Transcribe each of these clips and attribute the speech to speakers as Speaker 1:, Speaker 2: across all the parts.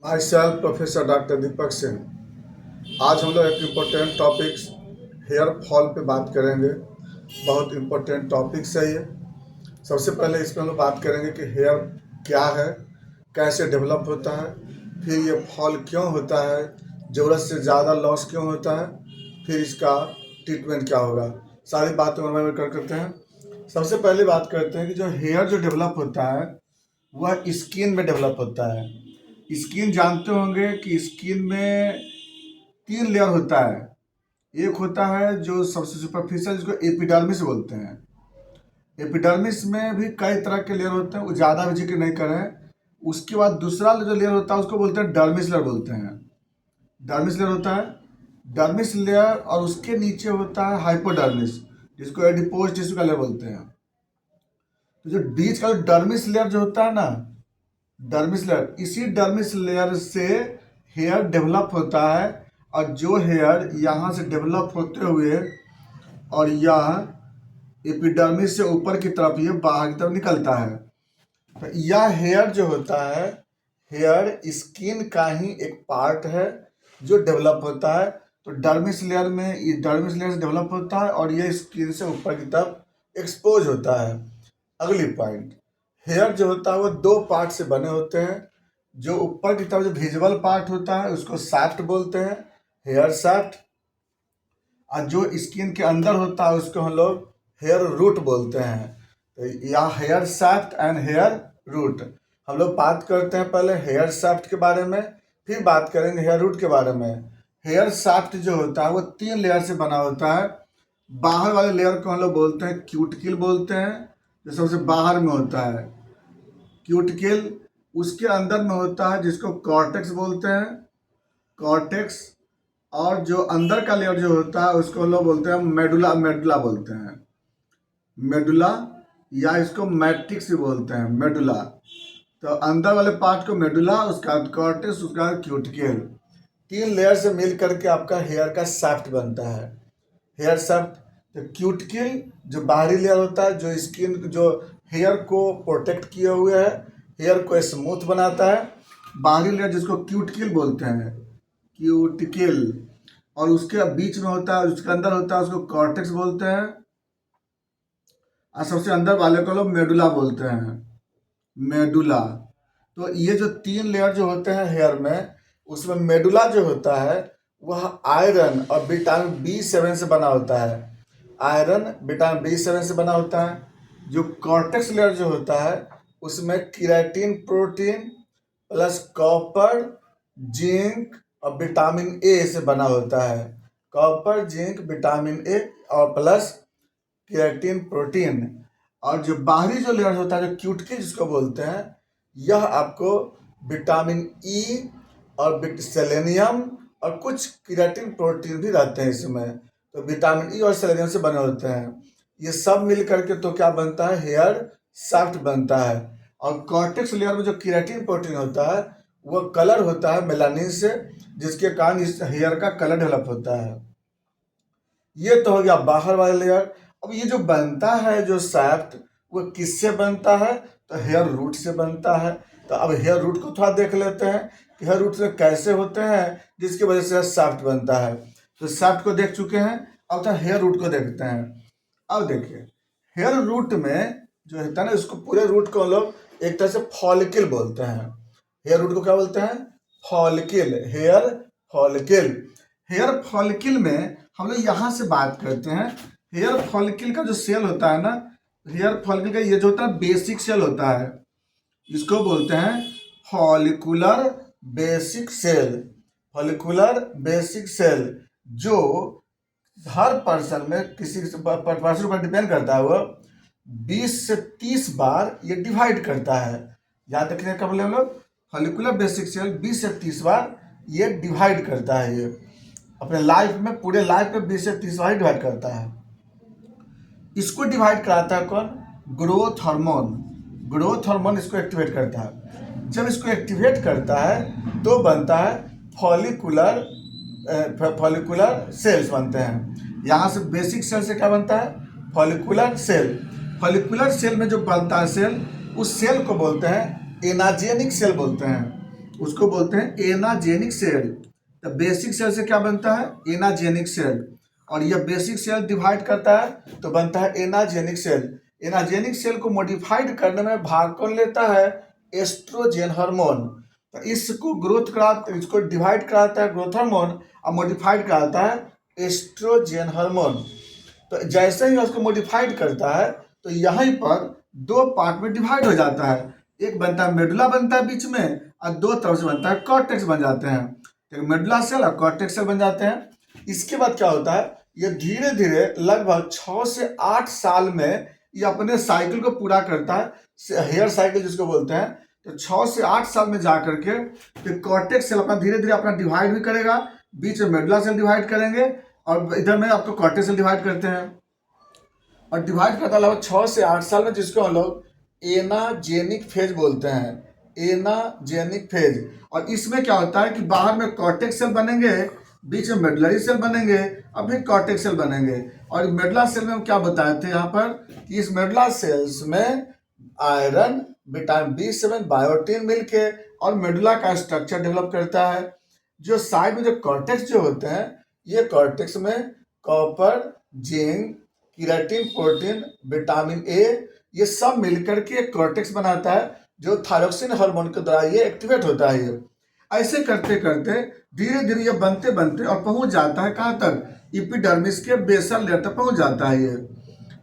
Speaker 1: I self professor doctor Deepak Singh. आज हम लोग एक इम्पोर्टेंट टॉपिक्स हेयर फॉल पे बात करेंगे। बहुत इम्पोर्टेंट टॉपिक्स है ये। सबसे पहले इसमें हम लोग बात करेंगे कि हेयर क्या है, कैसे डेवलप होता है, फिर ये फॉल क्यों होता है, ज़रूरत से ज़्यादा लॉस क्यों होता है, फिर इसका ट्रीटमेंट क्या होगा। सारी बातें हम करते हैं। सबसे पहले बात करते हैं कि जो हेयर जो डेवलप होता है वह स्किन में डेवलप होता है। स्किन जानते होंगे कि स्किन में 3 लेयर होता है। एक होता है जो सबसे सुपरफिशियल, जिसको एपिडर्मिस बोलते हैं। एपिडर्मिस में भी कई तरह के लेयर होते हैं, वो ज़्यादा भी जिक्र नहीं करें। उसके बाद दूसरा जो लेयर होता है उसको बोलते हैं डर्मिस लेयर बोलते हैं। डर्मिस लेयर होता है, डर्मिस लेयर, और उसके नीचे होता है हाइपोडर्मिस, जिसको एडिपोज टिश्यू का लेयर बोलते हैं। तो जो बीच का जो डर्मिस लेयर जो होता है ना, डर्मिस लेयर, इसी डर्मिस लेयर से हेयर डेवलप होता है। और जो हेयर यहाँ से डेवलप होते हुए और यह एपिडर्मिस से ऊपर की तरफ ये बाहर की तरफ निकलता है। तो यह हेयर जो होता है, हेयर स्किन का ही एक पार्ट है जो डेवलप होता है। तो डर्मिस लेयर में, ये डर्मिस लेयर से डेवलप होता है और ये स्किन से ऊपर की तरफ एक्सपोज होता है। अगली पॉइंट, हेयर जो होता है वो 2 पार्ट से बने होते हैं। जो ऊपर की तरफ जो विजिबल पार्ट होता है उसको शाफ्ट बोलते हैं, हेयर शाफ्ट। और जो स्किन के अंदर होता है उसको हम लोग हेयर रूट बोलते हैं। तो या hair shaft and hair root. हम लोग बात करते हैं पहले हेयर शाफ्ट के बारे में, फिर बात करेंगे हेयर रूट के बारे में। हेयर शाफ्ट जो होता है वो 3 लेयर से बना होता है। बाहर वाले लेयर को हम लोग बोलते हैं क्यूटिकल बोलते हैं, जो सबसे बाहर में होता है क्यूटिकल। उसके अंदर में होता है जिसको कॉर्टेक्स बोलते हैं, कॉर्टेक्स। और जो अंदर का लेयर जो होता है उसको हम लोग बोलते हैं मेडुला, मेडुला बोलते हैं, मेडुला, या इसको मैट्रिक्स भी बोलते हैं, मेडुला। तो अंदर वाले पार्ट को मेडुला, उसका कॉर्टेक्स, उसका क्यूटिकल। 3 लेयर से मिल करके आपका हेयर का शाफ्ट बनता है, हेयर शाफ्ट। तो क्यूटिकल जो बाहरी लेयर होता है, जो स्किन, जो हेयर को प्रोटेक्ट किए हुए है, हेयर को स्मूथ बनाता है, बाहरी लेयर जिसको क्यूटिकल बोलते हैं, क्यूटिकल। और उसके बीच में होता है, उसके अंदर होता है, उसको कॉर्टेक्स बोलते हैं। और सबसे अंदर वाले को लोग मेडुला बोलते हैं, मेडुला। तो ये जो 3 लेयर जो होते हैं हेयर में, उसमें मेडुला जो होता है वह आयरन और विटामिन B7 से बना होता है। आयरन, विटामिन B7 से बना होता है। जो कॉर्टेक्स लेयर जो होता है उसमें keratin protein plus copper, zinc और विटामिन ए से बना होता है। कॉपर, जिंक, विटामिन ए और प्लस केराटिन प्रोटीन। और जो बाहरी जो लेयर होता है, जो क्यूटिकल जिसको बोलते हैं, यह आपको विटामिन ई और सेलेनियम और कुछ केराटिन प्रोटीन भी रहते हैं इसमें। तो विटामिन ई और सेलेनियम से बने होते हैं। ये सब मिल करके तो क्या बनता है, हेयर शाफ्ट बनता है। और कॉर्टेक्स लेयर में जो केराटिन प्रोटीन होता है वह कलर होता है मेलानिन से, जिसके कारण इस हेयर का कलर डेवलप होता है। ये तो हो गया बाहर वाला लेयर। अब ये जो बनता है जो शाफ्ट, वो किससे बनता है, तो हेयर रूट से बनता है। तो अब हेयर रूट को थोड़ा देख लेते हैं कि हेयर रूट से कैसे होते हैं, जिसकी वजह से शाफ्ट बनता है। तो शाफ्ट को देख चुके हैं, अब तो हेयर रूट को देखते हैं। अब देखिए, हेयर रूट में जो होता है ना, इसको पूरे रूट को हम लोग एक तरह से फॉलिकल बोलते हैं। हेयर रूट को क्या बोलते हैं, follicle, hair follicle. Hair follicle में हम लोग यहाँ से बात करते हैं। हेयर फॉलिकल का जो सेल होता है ना, हेयर फॉलिकल का ये जो होता है बेसिक सेल होता है, इसको बोलते हैं follicular basic cell. Follicular basic cell, जो हर पर्सन में, किसी पर्सन पर डिपेंड करता है, वो 20 से 30 बार ये डिवाइड करता है। याद रखने का बोले हम लोग, फॉलिकुलर बेसिक सेल 20 से 30 बार ये डिवाइड करता है। ये अपने लाइफ में, पूरे लाइफ में 20 से 30 बार डिवाइड करता है। इसको डिवाइड कराता है कौन, ग्रोथ हार्मोन। ग्रोथ हार्मोन इसको एक्टिवेट करता है। जब इसको एक्टिवेट करता है तो बनता है फॉलिकुलर, फॉलिकुलर सेल्स बनते हैं। यहाँ से बेसिक सेल से क्या बनता है, फॉलिकुलर सेल। फॉलिकुलर सेल में जो बनता है सेल, उस सेल को बोलते हैं एनाजेनिक सेल बोलते हैं। उसको बोलते हैं एनाजेनिक सेल। तो बेसिक सेल से क्या बनता है? Anagenic cell. और यह बेसिक सेल डिवाइड करता है तो बनता है एनाजेनिक सेल। एनाजेनिक सेल को मॉडिफाइड करने में भाग कौन लेता है? Estrogen hormone. तो इसको ग्रोथ करा, इसको डिवाइड कराता है ग्रोथ हार्मोन और मॉडिफाइड कराता है एस्ट्रोजन हार्मोन। तो जैसे ही उसको मॉडिफाइड करता है तो यहीं पर दो पार्ट में डिवाइड हो जाता है। एक बनता है मेडुला बनता है बीच में, और दो तरफ से बनता है कॉर्टेक्स बन जाते हैं। तो मेडुला सेल और कॉर्टेक्स सेल बन जाते हैं। इसके बाद क्या होता है? ये धीरे धीरे लगभग 6 से 8 साल में ये अपने साइकिल को पूरा करता है, हेयर साइकिल जिसको बोलते हैं। तो 6 से 8 साल में जा करके तो कॉर्टेक्स सेल अपना धीरे धीरे अपना डिवाइड भी करेगा, बीच में मेडुला सेल डिवाइड करेंगे और इधर में आपको कॉर्टेक्स सेल डिवाइड करते हैं। और डिवाइड करता है लगभग 6 से 8 साल में, जिसको हम लोग एनाजेनिक फेज बोलते हैं। एनाजेनिक फेज। और इसमें क्या होता है कि बाहर में कॉर्टेक्स सेल बनेंगे, बीच में मेडुलरी सेल बनेंगे और फिर कॉर्टेक्स सेल बनेंगे। और मेडुला सेल में हम क्या बताए थे यहाँ पर कि इस मेडुला सेल्स में आयरन, विटामिन B7, बायोटिन मिलके और मेडुला का स्ट्रक्चर डेवलप करता है। जो साइड में जो कॉर्टेक्स जो होते हैं, ये कॉर्टेक्स में copper, zinc, keratin, protein, vitamin A, ये सब मिलकर के एक कॉर्टेक्स बनाता है, जो थायरोक्सिन हार्मोन के द्वारा ये एक्टिवेट होता है। ये ऐसे करते करते धीरे धीरे ये बनते बनते और पहुंच जाता है कहाँ तक? एपिडर्मिस के बेसल लेयर तक पहुंच जाता है। ये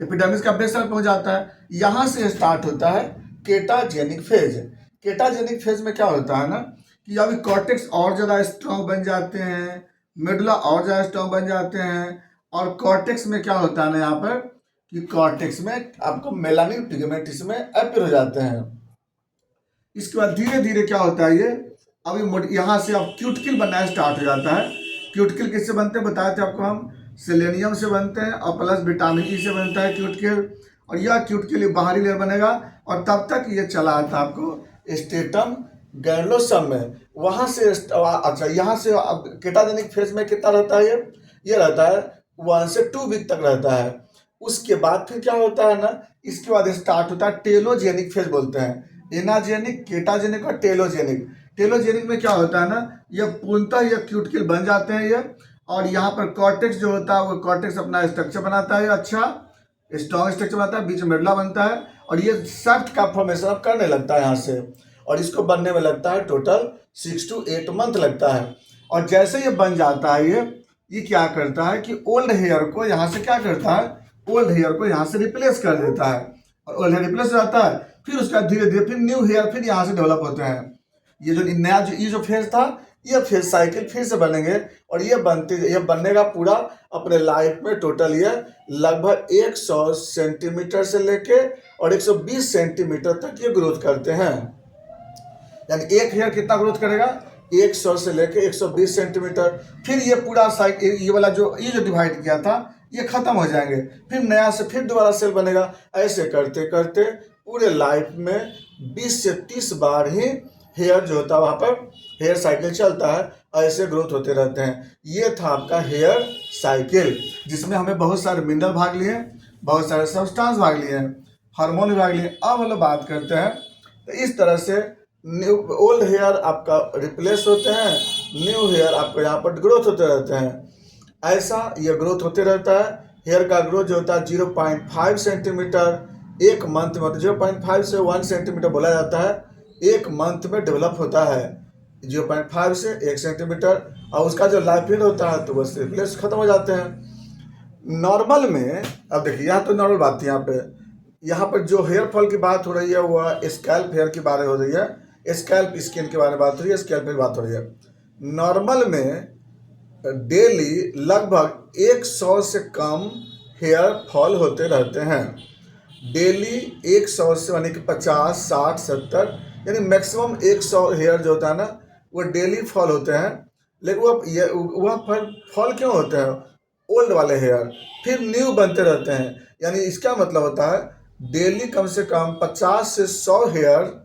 Speaker 1: एपिडर्मिस का बेसल पहुंच जाता है। यहाँ से स्टार्ट होता है केटाजेनिक फेज। केटाजेनिक फेज में क्या होता है ना कि अभी कॉर्टेक्स और ज़्यादा स्ट्रॉन्ग बन जाते हैं, मेडुला और ज़्यादा स्ट्रॉन्ग बन जाते हैं। और कॉर्टेक्स में क्या होता है ना यहाँ पर कि कॉर्टेक्स में आपको मेलानिन पिगमेंट इसमें अपीयर हो जाते हैं। इसके बाद धीरे धीरे क्या होता है, ये अभी यहाँ से अब क्यूटिकल बनना स्टार्ट हो जाता है। क्यूटिकल किससे बनते हैं बताए थे आपको हम? सेलेनियम से बनते हैं और प्लस विटामिन ई से बनता है क्यूटिकल। और यह क्यूटिकल बाहरी लेयर बनेगा और तब तक ये चला आता है आपको स्टेटम गैनलोसम में। वहाँ से अच्छा, यहाँ से अब केटाजेनिक फेज में कितना रहता है? ये रहता है 1 से 2 वीक तक रहता है। उसके बाद फिर क्या होता है ना, इसके बाद स्टार्ट होता है टेलोजेनिक फेज बोलते हैं। एनाजेनिक, केटाजेनिक और टेलोजेनिक। टेलोजेनिक में क्या होता है ना, ये पूर्णतः ये क्यूटिकल बन जाते हैं ये। और यहाँ पर कॉर्टेक्स जो होता है वो कॉर्टेक्स अपना स्ट्रक्चर बनाता है, अच्छा स्ट्रॉन्ग स्ट्रक्चर बनाता है, बीच में मेडुला बनता है और ये शाफ्ट का फॉर्मेशन अब करने लगता है यहाँ से। और इसको बनने में लगता है टोटल 6 to 8 मंथ लगता है। और जैसे ये बन जाता है ये क्या करता है कि ओल्ड हेयर को यहाँ से क्या करता है? ओल्ड हेयर को यहाँ से रिप्लेस कर देता है। और ओल्ड हेयर रिप्लेस हो जाता है, फिर उसका धीरे धीरे फिर न्यू हेयर फिर यहाँ से डेवलप होते हैं। ये जो नया ये जो फेज था, ये फेज साइकिल फिर से बनेंगे। और ये बनने का पूरा अपने लाइफ में टोटल ये लगभग 100 सेंटीमीटर से लेके और 120 सेंटीमीटर तक ये ग्रोथ करते हैं। यानी एक हेयर कितना ग्रोथ करेगा? 100 से लेके 120 सेंटीमीटर। फिर ये पूरा साइकिल, ये वाला जो डिवाइड किया था ये खत्म हो जाएंगे, फिर नया से फिर दोबारा सेल बनेगा। ऐसे करते करते पूरे लाइफ में 20 से 30 बार ही हेयर जो होता है वहाँ पर हेयर साइकिल चलता है। ऐसे ग्रोथ होते रहते हैं। ये था आपका हेयर साइकिल, जिसमें हमें बहुत सारे मिनरल भाग लिए, बहुत सारे सब्सटेंस भाग लिए, हार्मोन भी भाग लिए। अब हम लोग बात करते हैं तो इस तरह से ओल्ड हेयर आपका रिप्लेस होते हैं, न्यू हेयर आपको यहाँ पर ग्रोथ होते रहते हैं। ऐसा ये ग्रोथ होते रहता है। हेयर का ग्रोथ जो होता है 0.5 सेंटीमीटर एक मंथ में, 0.5 से 1 सेंटीमीटर बोला जाता है, एक मंथ में डेवलप होता है। 0.5 से 1 सेंटीमीटर। और उसका जो लाइफ पीरियड होता है तो बस रिप्लेस खत्म हो जाते हैं। नॉर्मल में अब देखिए, यहाँ तो नॉर्मल बात है। यहाँ पर जो हेयर फॉल की बात हो रही है वह स्कैल्प हेयर की बारे हो रही है, स्कैल्प स्किन के बारे में बात हो रही है, स्कैल्प की बात हो रही है। नॉर्मल में डेली लगभग 100 से कम हेयर फॉल होते रहते हैं। डेली 100 से यानी कि 50, 60, 70 यानी मैक्सिमम 100 हेयर जो होता है ना वो डेली फॉल होते हैं। लेकिन वह फॉल क्यों होते हैं? ओल्ड वाले हेयर फिर न्यू बनते रहते हैं। यानी इसका मतलब होता है डेली कम से कम 50 से 100 हेयर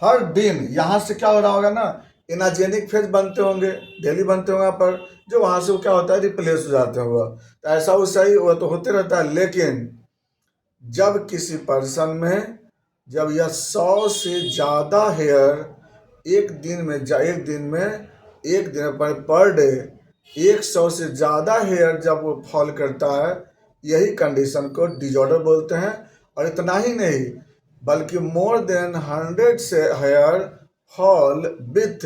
Speaker 1: हर दिन यहाँ से क्या हो रहा होगा ना, एनाजेनिक फेज बनते होंगे, डेली बनते होंगे पर जो वहाँ से वो क्या होता है रिप्लेस हो जाते होगा। तो ऐसा वैसा ही वो तो होते रहता है। लेकिन जब किसी पर्सन में जब यह 100 से ज़्यादा हेयर एक दिन पर डे 100 से ज़्यादा हेयर जब वो फॉल करता है, यही कंडीशन को डिजॉर्डर बोलते हैं। और इतना ही नहीं, बल्कि मोर देन 100 से hair fall with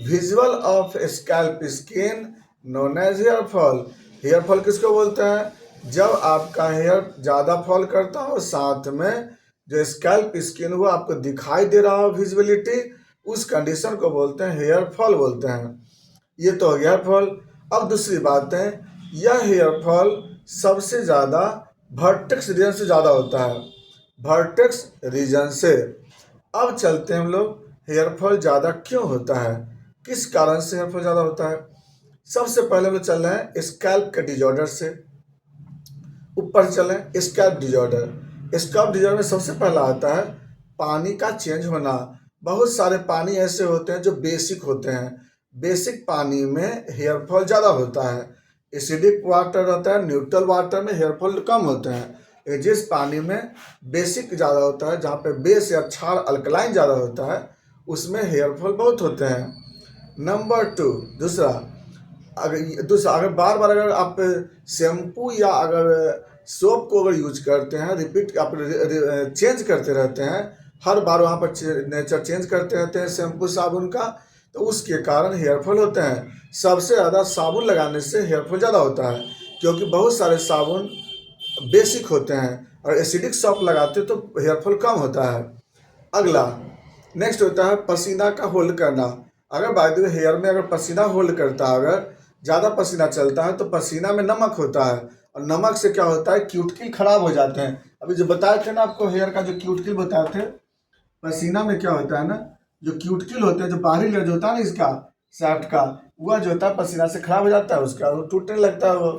Speaker 1: visual of scalp skin known as hair fall. Hair fall किसको बोलते हैं? जब आपका हेयर ज़्यादा फॉल करता हो, साथ में जो स्कैल्प स्किन वो आपको दिखाई दे रहा हो विजिबिलिटी, उस कंडीशन को बोलते हैं हेयर फॉल बोलते हैं। ये तो हो गया हेयर फॉल। अब दूसरी बात है, यह हेयर फॉल सबसे ज़्यादा वर्टेक्स रीजन से ज़्यादा होता है, वर्टेक्स रीजन से। अब चलते हैं हम लोग, हेयर फॉल ज़्यादा क्यों होता है, किस कारण से हेयर फॉल ज़्यादा होता है। सबसे पहले हम लोग चल रहे हैं स्कैल्प के डिजॉर्डर से, ऊपर चलें। स्कैल्प डिजॉर्डर में सबसे पहला आता है पानी का चेंज होना। बहुत सारे पानी ऐसे होते हैं जो बेसिक होते हैं, बेसिक पानी में हेयर फॉल ज़्यादा होता है। एसिडिक वाटर रहता है, न्यूट्रल वाटर में हेयर फॉल कम होते हैं। जिस पानी में बेसिक ज़्यादा होता है, जहाँ पे बेस या क्षार अल्कलाइन ज़्यादा होता है, उसमें हेयर फॉल बहुत होते हैं। नंबर 2, दूसरा अगर बार बार अगर आप शैम्पू या अगर सोप को अगर यूज करते हैं, रिपीट आप चेंज करते रहते हैं, हर बार वहाँ पर नेचर चेंज करते रहते हैं शैम्पू साबुन का, तो उसके कारण हेयर फॉल होते हैं। सबसे ज़्यादा साबुन लगाने से हेयर फॉल ज़्यादा होता है, क्योंकि बहुत सारे साबुन बेसिक होते हैं, और एसिडिक सोप लगाते तो हेयर फॉल कम होता है। अगला नेक्स्ट होता है पसीना का होल्ड करना। अगर बाय द वे हेयर में अगर पसीना होल्ड करता है, अगर ज़्यादा पसीना चलता है, तो पसीना में नमक होता है, और नमक से क्या होता है, क्यूटिकल खराब हो जाते हैं। अभी जो बताए थे ना आपको, हेयर का जो क्यूटिकल बताए थे, पसीना में क्या होता है ना, जो क्यूटिकल होते हैं, जो बाहरी लेयर जो होता है ना इसका शाफ्ट का, वह जो होता है पसीना से खराब हो जाता है, उसका वो टूटने लगता है वो।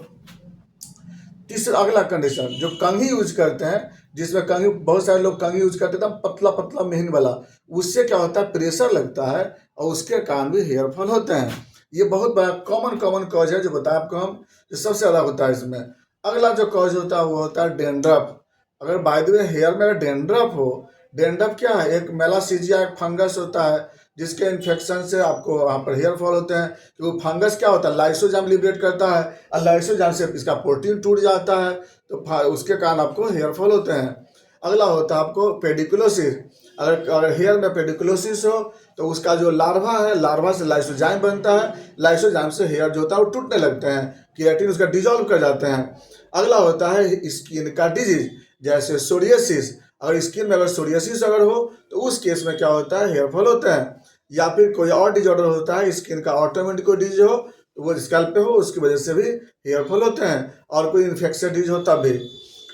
Speaker 1: तीसरा अगला कंडीशन, जो कंघी यूज करते हैं, जिसमें कंघी बहुत सारे लोग कंघी यूज करते हैं पतला पतला महीन वाला, उससे क्या होता है, प्रेशर लगता है, और उसके कारण भी हेयर फॉल होते हैं। ये बहुत बड़ा कॉमन कॉज है जो बताया आपको हम, जो सबसे ज़्यादा होता है इसमें। अगला जो कॉज होता है वो होता है डेंड्रफ। अगर बाय द वे हेयर में अगर डेंड्रफ हो, डेंड्रफ क्या है, एक मेलासीजिया एक फंगस होता है, जिसके इन्फेक्शन से आपको वहाँ पर हेयर फॉल होते हैं। तो वो फंगस क्या होता है, लाइसोजाइम लिबरेट करता है, और लाइसोजाइम से इसका प्रोटीन टूट जाता है, तो उसके कारण आपको हेयर फॉल होते हैं। अगला होता है आपको पेडिकुलोसिस। अगर हेयर में पेडिकुलोसिस हो, तो उसका जो लार्वा है, लार्वा से लाइसोजाइम बनता है, लाइसोजाइम से हेयर जो होता है वो टूटने लगते हैं, केराटिन उसका डिजॉल्व कर जाते हैं। अगला होता है स्किन का डिजीज, जैसे सोरियासिस। अगर स्किन में अगर सोरियासिस अगर हो, तो उस केस में क्या होता है, हेयर फॉल होता है। या फिर कोई और डिजॉर्डर होता है स्किन का, ऑटोमेटिक कोई डिजीज हो, तो वो स्कैल्प पे हो, उसकी वजह से भी हेयर फॉल होते हैं। और कोई इन्फेक्शन डिजीज हो तब भी।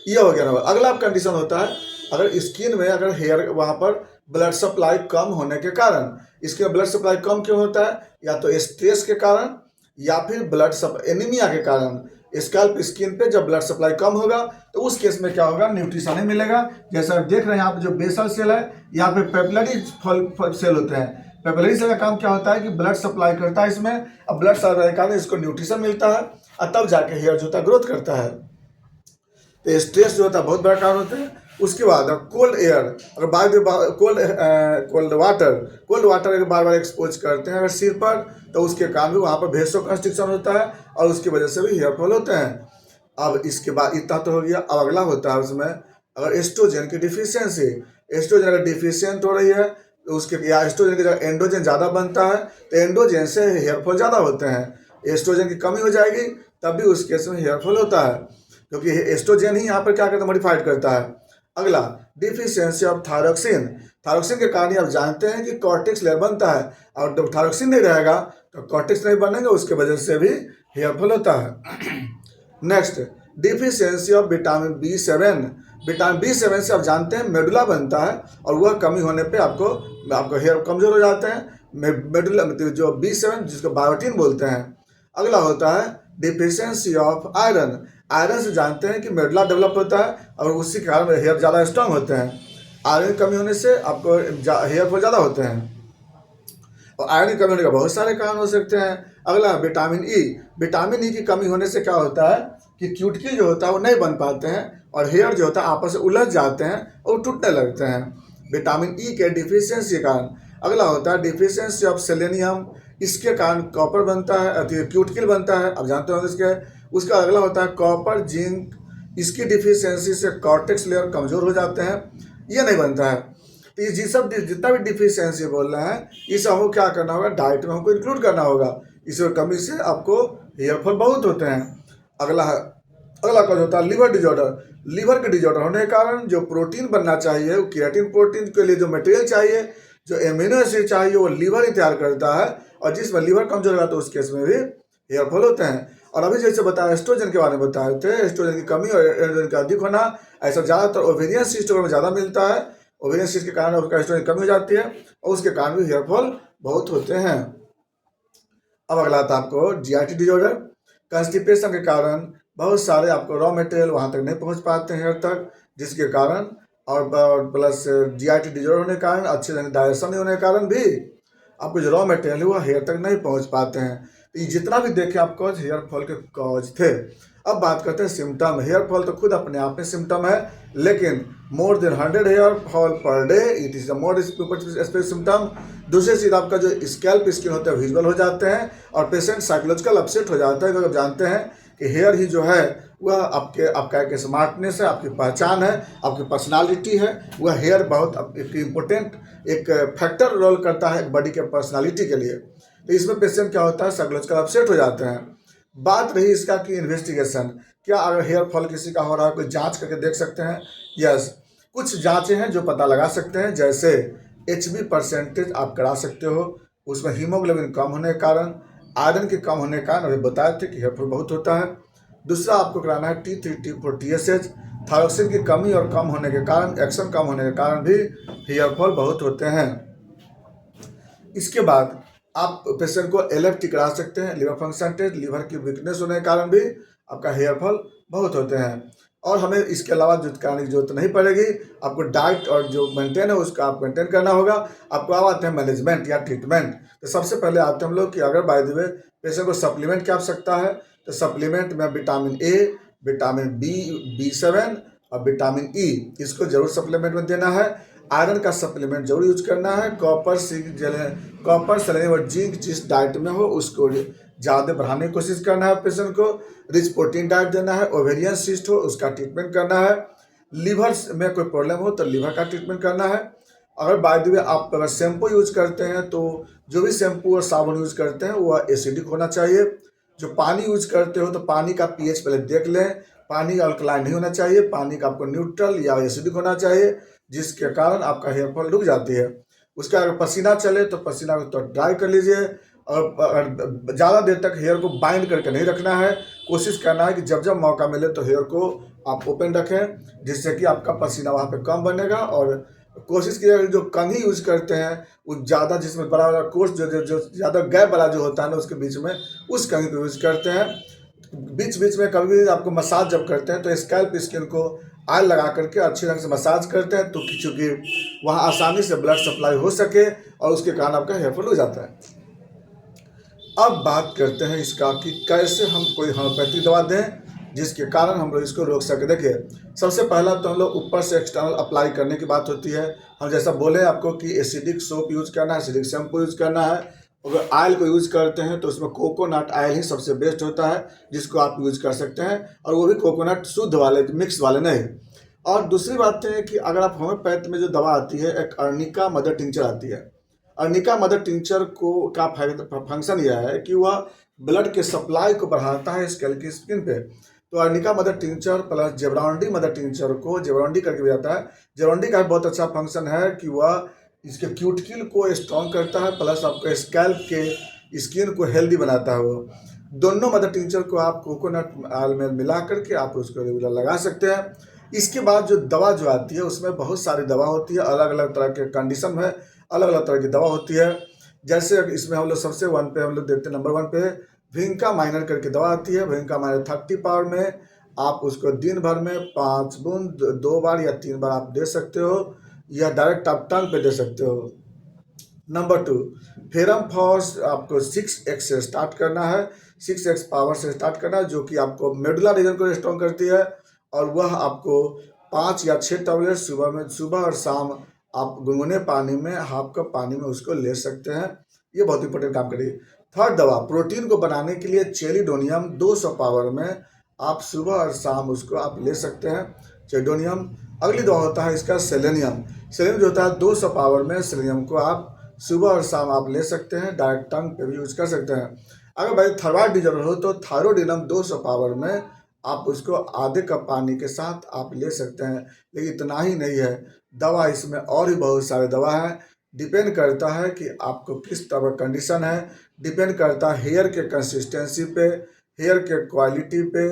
Speaker 1: ये हो गया ना। अगला कंडीशन होता है, अगर स्किन में अगर हेयर वहाँ पर ब्लड सप्लाई कम होने के कारण। स्किन में ब्लड सप्लाई कम क्यों होता है, या तो स्ट्रेस के कारण, या फिर एनीमिया के कारण। स्कैल्प स्किन पे जब ब्लड सप्लाई कम होगा, तो उस केस में क्या होगा, न्यूट्रिशन ही मिलेगा। जैसा आप देख रहे हैं यहाँ पे जो बेसल सेल है, यहाँ पे पेपिलरी सेल होते हैं। पेपिलरी सेल का काम क्या होता है कि ब्लड सप्लाई करता है इसमें, अब ब्लड सप्लाई के कारण इसको न्यूट्रिशन मिलता है, और तब जाके हेयर जो होता है ग्रोथ करता है। तो स्ट्रेस जो होता है बहुत बड़ा कारण होता है। उसके बाद कोल्ड एयर, अगर कोल्ड वाटर अगर बार बार एक्सपोज करते हैं अगर सिर पर, तो उसके कारण भी वहाँ पर वेसो कंस्ट्रिक्शन होता है, और उसकी वजह से भी हेयर फॉल होते हैं। अब इसके बाद इतना तो हो गया। अब अगला होता है उसमें अगर एस्ट्रोजन की डिफिशियंसी, एस्ट्रोजन अगर डिफिशियंट हो रही है, तो उसके या एस्ट्रोजन की जगह एंड्रोजन ज़्यादा बनता है, तो एंड्रोजन से हेयर फॉल ज़्यादा होते हैं। एस्ट्रोजन की कमी हो जाएगी, तब भी उस केस में हेयर फॉल होता है, क्योंकि एस्ट्रोजन ही यहाँ पर क्या करता है, मॉडिफाइड करता है। अगला डिफिशियंसी ऑफ थायरोक्सिन। थायरोक्सिन के कारण आप जानते हैं कि कॉर्टेक्स लेयर बनता है, और जब थायरोक्सिन नहीं रहेगा तो कॉर्टेक्स नहीं बनेंगे, उसके वजह से भी हेयर फॉल होता है। Next deficiency of vitamin B7। Vitamin B7 से आप जानते हैं मेडुला बनता है, और वह कमी होने पे आपको हेयर कमजोर हो जाते हैं। मेडुला जो B7 जिसको बायोटिन बोलते हैं। अगला होता है डिफिशियंसी ऑफ आयरन। आयरन से जानते हैं कि मेडुला डेवलप होता है, और उसी के कारण हेयर ज़्यादा स्ट्रांग होते हैं। आयरन की कमी होने से आपको हेयर फॉल ज़्यादा होते हैं, और आयरन की कमी होने के बहुत सारे कारण हो सकते हैं। अगला विटामिन ई। विटामिन ई की कमी होने से क्या होता है कि क्यूटिकल जो होता है वो नहीं बन पाते हैं, और हेयर जो होता है आपस में उलझ जाते हैं और टूटने लगते हैं, विटामिन ई के डिफिशियंसी के कारण। अगला होता है डिफिशियंसी ऑफ सेलेनियम, इसके कारण कॉपर बनता है, क्यूटिकल बनता है, अब जानते हो इसके। उसका अगला होता है कॉपर जिंक, इसकी डिफिशियंसी से कॉर्टेक्स लेयर कमज़ोर हो जाते हैं, ये नहीं बनता है। तो ये सब जितना भी डिफिशियंसी बोल रहे हैं, इसे हमको क्या करना होगा, डाइट में हमको इंक्लूड करना होगा। इसमें कमी से आपको हेयर फॉल बहुत होते हैं। अगला कौन होता है लिवर डिजॉर्डर। लिवर के डिजॉर्डर होने के कारण जो प्रोटीन बनना चाहिए, वो केराटिन प्रोटीन के लिए जो मटेरियल चाहिए, जो एमिनो एसिड चाहिए, वो लिवर ही तैयार करता है। और जिसमें लिवर कमजोर होगा तो उस केस में भी हेयर फॉल होते हैं। और अभी जैसे बताया एस्ट्रोजन के बारे में बताए थे, एस्ट्रोजन की कमी और एस्ट्रोजन का अधिक होना, ऐसा ज़्यादातर ओवेरियन सिस्ट में ज़्यादा मिलता है। ओवेरियन सिस्ट के कारण उसका एस्ट्रोजन कमी हो जाती है और उसके कारण भी हेयर फॉल बहुत होते हैं। अब अगला आता है आपको जीआईटी डिजॉर्डर। कंस्टिपेशन के कारण बहुत सारे आपको रॉ मटेरियल वहाँ तक नहीं पहुँच पाते हैं हेयर तक, जिसके कारण और प्लस जीआईटी डिजॉर्डर होने के कारण, अच्छे ढंग डाइजेशन नहीं होने के कारण भी आपको जो रॉ मटेरियल है वो हेयर तक नहीं पहुँच पाते हैं। तो ये जितना भी देखे आप कॉज हेयर फॉल के कॉज थे। अब बात करते हैं सिम्टम। हेयर फॉल तो खुद अपने आप में सिम्टम है, लेकिन more than 100 hair fall per day it is the more specific symptom. दूसरी चीज़ आपका जो स्कैल्प स्किन होता है विजुअल हो जाते हैं और पेशेंट साइकोलॉजिकल अपसेट हो जाता है, क्योंकि आप जानते हैं कि हेयर ही जो है वह आपका एक स्मार्टनेस है, आपकी पहचान है, आपकी पर्सनालिटी है। वह हेयर बहुत एक इम्पोर्टेंट एक फैक्टर रोल करता है बॉडी के पर्सनालिटी के लिए। तो इसमें पेशेंट क्या होता है, साइकोलॉजिकल अपसेट हो जाते हैं। बात रही इसका कि इन्वेस्टिगेशन, क्या अगर हेयर फॉल किसी का हो रहा है कोई जांच करके देख सकते हैं? यस, कुछ जांचें हैं जो पता लगा सकते हैं, जैसे HB परसेंटेज आप करा सकते हो, उसमें हीमोग्लोबिन कम होने के कारण, आयरन के कम होने के कारण अभी बताए थे कि हेयर फॉल बहुत होता है। दूसरा आपको कराना है T3 T4 TSH, थायरोक्सिन की कमी और कम होने के कारण, एक्शन कम होने के कारण भी हेयर फॉल बहुत होते हैं। इसके बाद आप पेशेंट को LFT करा सकते हैं, लिवर फंक्शन टेस्ट। लिवर की वीकनेस होने के कारण भी आपका हेयर फॉल बहुत होते हैं। और हमें इसके अलावा जो कराने की जरूरत नहीं पड़ेगी, आपको डाइट और जो मेंटेन है उसका आप मेंटेन करना होगा। आपको अब आते हैं मैनेजमेंट या ट्रीटमेंट। तो सबसे पहले आते हैं हम लोग कि अगर बाय द वे पेशेंट को सप्लीमेंट की आवश्यकता है, तो सप्लीमेंट में विटामिन A, विटामिन B7 और विटामिन E, इसको जरूर सप्लीमेंट में देना है। आयरन का सप्लीमेंट जरूर यूज करना है। कॉपर सेलेनियम और जिंक जिस डाइट में हो उसको ज़्यादा बढ़ाने की कोशिश करना है पेशेंट को। रिच प्रोटीन डाइट देना है। ओवेरियन सिस्ट हो उसका ट्रीटमेंट करना है। लीवर में कोई प्रॉब्लम हो तो लीवर का ट्रीटमेंट करना है। अगर बाय द वे आप अगर शैम्पू यूज करते हैं तो जो भी शैम्पू और साबुन यूज करते हैं वह एसिडिक होना चाहिए। जो पानी यूज करते हो तो पानी का pH पहले देख लें। पानी अल्कलाइन नहीं होना चाहिए, पानी का आपको न्यूट्रल या एसिडिक होना चाहिए, जिसके कारण आपका हेयर फॉल रुक जाती है। उसका अगर पसीना चले तो पसीना को तो ड्राई कर लीजिए। और ज़्यादा देर तक हेयर को बाइंड करके नहीं रखना है। कोशिश करना है कि जब जब मौका मिले तो हेयर को आप ओपन रखें, जिससे कि आपका पसीना वहाँ पे कम बनेगा। और कोशिश कीजिएगा जो कंघी यूज करते हैं वो ज़्यादा, जिसमें बड़ा वाला कोर्स जो ज़्यादा गैप वाला जो होता है ना उसके बीच में, उस कंघी को यूज करते हैं। बीच बीच में कभी भी आपको मसाज जब करते हैं तो स्कैल्प स्किन को ऑयल लगा करके अच्छे ढंग से मसाज करते हैं, तो चूँकि वहाँ आसानी से ब्लड सप्लाई हो सके और उसके कारण आपका हेयर फॉल हो जाता है। अब बात करते हैं इसका कि कैसे हम कोई होम्योपैथिक दवा दें जिसके कारण हम लोग इसको रोक सके। देखिए, सबसे पहला तो हम लोग ऊपर से एक्सटर्नल अप्लाई करने की बात होती है। हम जैसा बोले आपको कि एसिडिक सोप यूज करना है, एसिडिक शैम्पू यूज करना है। अगर ऑयल को यूज करते हैं तो उसमें कोकोनट ऑयल ही सबसे बेस्ट होता है, जिसको आप यूज कर सकते हैं, और वो भी कोकोनट शुद्ध वाले, मिक्स वाले नहीं। और दूसरी बात है कि अगर आप होम्योपैथ में जो दवा आती है, एक अर्निका मदर टिंचर आती है। अर्निका मदर टिंचर को का फंक्शन यह है कि वह ब्लड के सप्लाई को बढ़ाता है स्कैल्प की स्किन पे। तो arnica mother tincture plus jaborandi mother tincture को जेब्रांडी करके भी आता है। जेब्रांडी का बहुत अच्छा फंक्शन है कि वह इसके क्यूटिकल को स्ट्रॉन्ग करता है, प्लस आपको स्कैल्प के स्किन को हेल्दी बनाता है। वो दोनों मदर टिंचर को आप कोकोनट ऑयल में मिला करके आप उसको रेगुलर लगा सकते हैं। इसके बाद जो दवा जो आती है उसमें बहुत सारी दवा होती है, अलग अलग तरह के कंडीशन में अलग अलग तरह की दवा होती है। जैसे इसमें हम लोग सबसे वन पे हम लोग देखते हैं, नंबर 1 पे विंका माइनर करके दवा आती है। विंका माइनर 30 पावर में आप उसको दिन भर में 5 बूंद 2 बार या 3 बार आप दे सकते हो, या डायरेक्ट आप टंग पे दे सकते हो। नंबर 2 फेरम फॉस आपको 6x से स्टार्ट करना है, 6x पावर से स्टार्ट करना है, जो कि आपको मेडुला रीजन को स्ट्रॉन्ग करती है। और वह आपको 5 या 6 टैबलेट सुबह और शाम आप गुनगुने पानी में हाफ कप पानी में उसको ले सकते हैं। ये बहुत इंपॉर्टेंट काम करेगी। थर्ड दवा, प्रोटीन को बनाने के लिए चेलिडोनियम 200 पावर में आप सुबह और शाम उसको आप ले सकते हैं, चेलिडोनियम। अगली दवा होता है इसका सेलेनियम। सेलेनियम जो होता है 200 पावर में, सेलेनियम को आप सुबह और शाम आप ले सकते हैं, डायरेक्ट टंग पे भी यूज कर सकते हैं। अगर भाई थायराइड डिजॉर्डर हो तो थायरोडिनम 200 पावर में आप उसको आधे कप पानी के साथ आप ले सकते हैं। लेकिन इतना ही नहीं है, दवा इसमें और भी बहुत सारे दवा है। डिपेंड करता है कि आपको किस तरह का कंडीशन है, डिपेंड करता है हेयर के कंसिस्टेंसी पे, हेयर के क्वालिटी पे,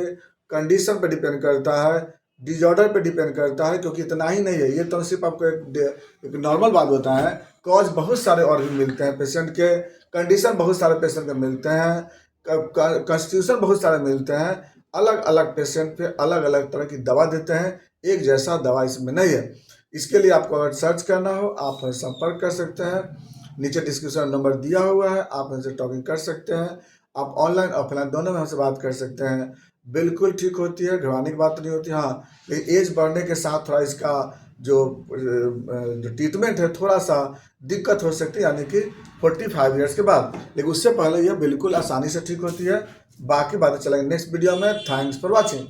Speaker 1: कंडीशन पे डिपेंड करता है, डिजॉर्डर पे डिपेंड करता है। क्योंकि इतना ही नहीं है, ये तो सिर्फ आपको एक नॉर्मल बात होता है। कॉज बहुत सारे और भी मिलते हैं पेशेंट के, कंडीशन बहुत सारे पेशेंट के मिलते हैं, कॉन्स्टिट्यूशन बहुत सारे मिलते हैं। अलग अलग पेशेंट पे अलग अलग तरह की दवा देते हैं, एक जैसा दवा इसमें नहीं है। इसके लिए आपको अगर सर्च करना हो आप हमसे संपर्क कर सकते हैं, नीचे डिस्क्रिप्शन नंबर दिया हुआ है, आप हमसे टॉकिंग कर सकते हैं। आप ऑनलाइन ऑफलाइन दोनों में हमसे बात कर सकते हैं। बिल्कुल ठीक होती है, घबराने की बात नहीं होती। हाँ, लेकिन एज बढ़ने के साथ थोड़ा इसका जो ट्रीटमेंट है थोड़ा सा दिक्कत हो सकती है, यानी कि 45 ईयर्स के बाद। लेकिन उससे पहले यह बिल्कुल आसानी से ठीक होती है। बाकी बातें चलेंगे नेक्स्ट वीडियो में। Thanks for watching.